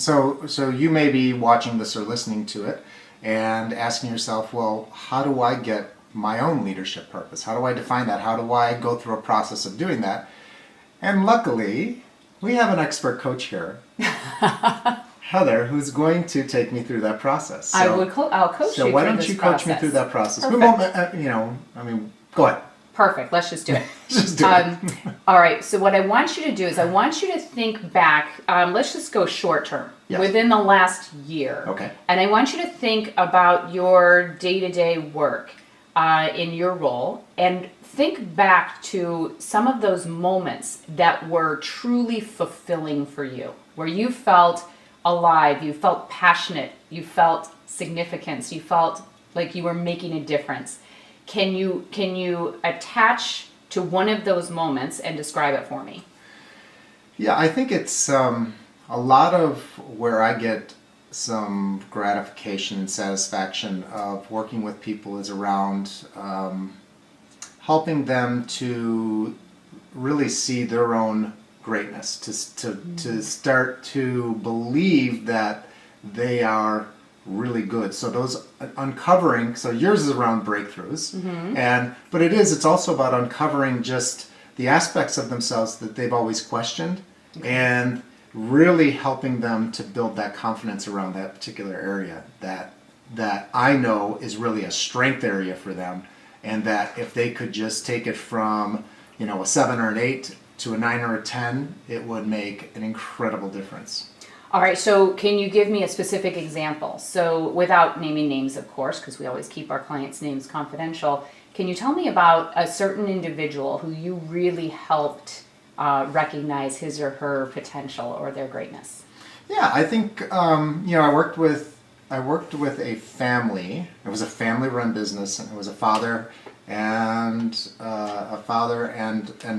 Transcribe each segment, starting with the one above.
So you may be watching this or listening to it and asking yourself, well, how do I get my own leadership purpose? How do I define that? How do I go through a process of doing that? And luckily, we have an expert coach here, Heather, who's going to take me through that process. I'll coach you. So why through don't this you coach me process. through that process? Perfect. We won't, go ahead. Perfect. Let's just do it. Just do it. All right. So what I want you to do is I want you to think back. Let's just go short term, Yes. within the last year. Okay. And I want you to think about your day-to-day work in your role and think back to some of those moments that were truly fulfilling for you, where you felt alive, you felt passionate, you felt significance, you felt like you were making a difference. Can you attach to one of those moments and describe it for me? Yeah, I think it's a lot of where I get some gratification and satisfaction of working with people is around helping them to really see their own greatness, to start to believe that they are really good. So those uncovering, so yours is around breakthroughs, but it's also about uncovering just the aspects of themselves that they've always questioned, and really helping them to build that confidence around that particular area that I know is really a strength area for them, and that if they could just take it from a 7 or an 8 to a 9 or a 10, it would make an incredible difference. All right, so can you give me a specific example? So without naming names, of course, because we always keep our clients' names confidential, can you tell me about a certain individual who you really helped recognize his or her potential or their greatness? Yeah, I think I worked with a family. It was a family-run business, and it was a father and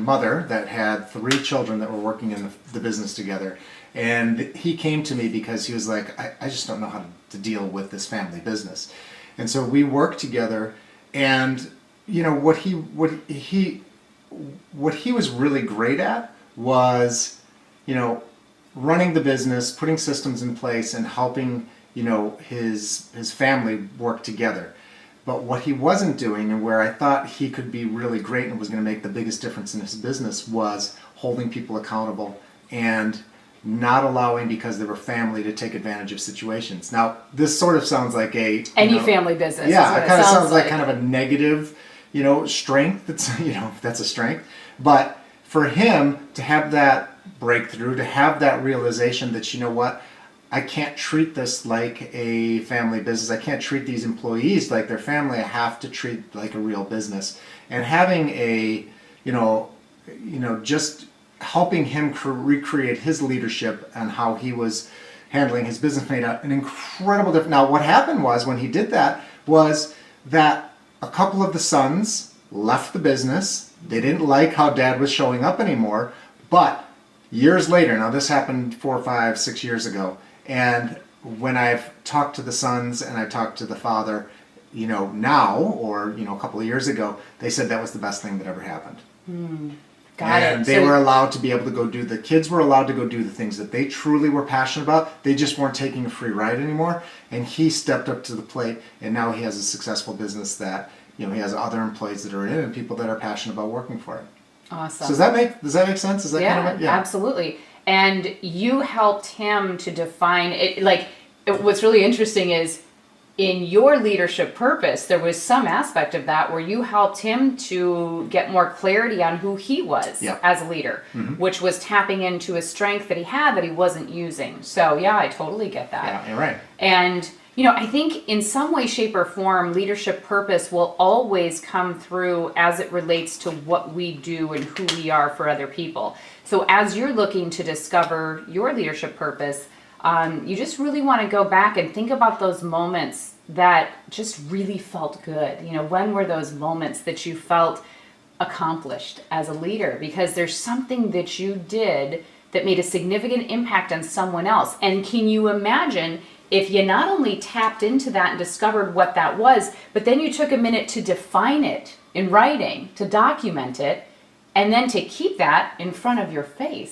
mother that had 3 children that were working in the business together. And he came to me because he was like, I just don't know how to deal with this family business. And so we worked together, and what he was really great at was running the business, putting systems in place, and helping his family work together. But what he wasn't doing, and where I thought he could be really great and was going to make the biggest difference in his business, was holding people accountable and not allowing, because they were family, to take advantage of situations. Now, this sort of sounds like any family business. Yeah, it kind of sounds like kind of a negative, strength. That's a strength. But for him to have that breakthrough, to have that realization that, I can't treat this like a family business. I can't treat these employees like their family. I have to treat like a real business. And having just helping him recreate his leadership and how he was handling his business made an incredible difference. Now, what happened was, when he did that, was that a couple of the sons left the business. They didn't like how Dad was showing up anymore. But years later, now this happened 4, 5, 6 years ago, and when I've talked to the sons and I talked to the father, now, or a couple of years ago, they said that was the best thing that ever happened. And they were allowed to be able to the kids were allowed to go do the things that they truly were passionate about. They just weren't taking a free ride anymore. And he stepped up to the plate, and now he has a successful business that, he has other employees that are in it and people that are passionate about working for him. Awesome. So does that make sense? Is that kind of it? Yeah, absolutely. And you helped him to define it. What's really interesting is, in your leadership purpose, there was some aspect of that where you helped him to get more clarity on who he was as a leader, which was tapping into a strength that he had that he wasn't using. So yeah, I totally get that. Yeah, you're right. And I think in some way, shape, or form, leadership purpose will always come through as it relates to what we do and who we are for other people. So as you're looking to discover your leadership purpose, you just really want to go back and think about those moments that just really felt good. When were those moments that you felt accomplished as a leader? Because there's something that you did that made a significant impact on someone else. And can you imagine if you not only tapped into that and discovered what that was, but then you took a minute to define it in writing, to document it, and then to keep that in front of your face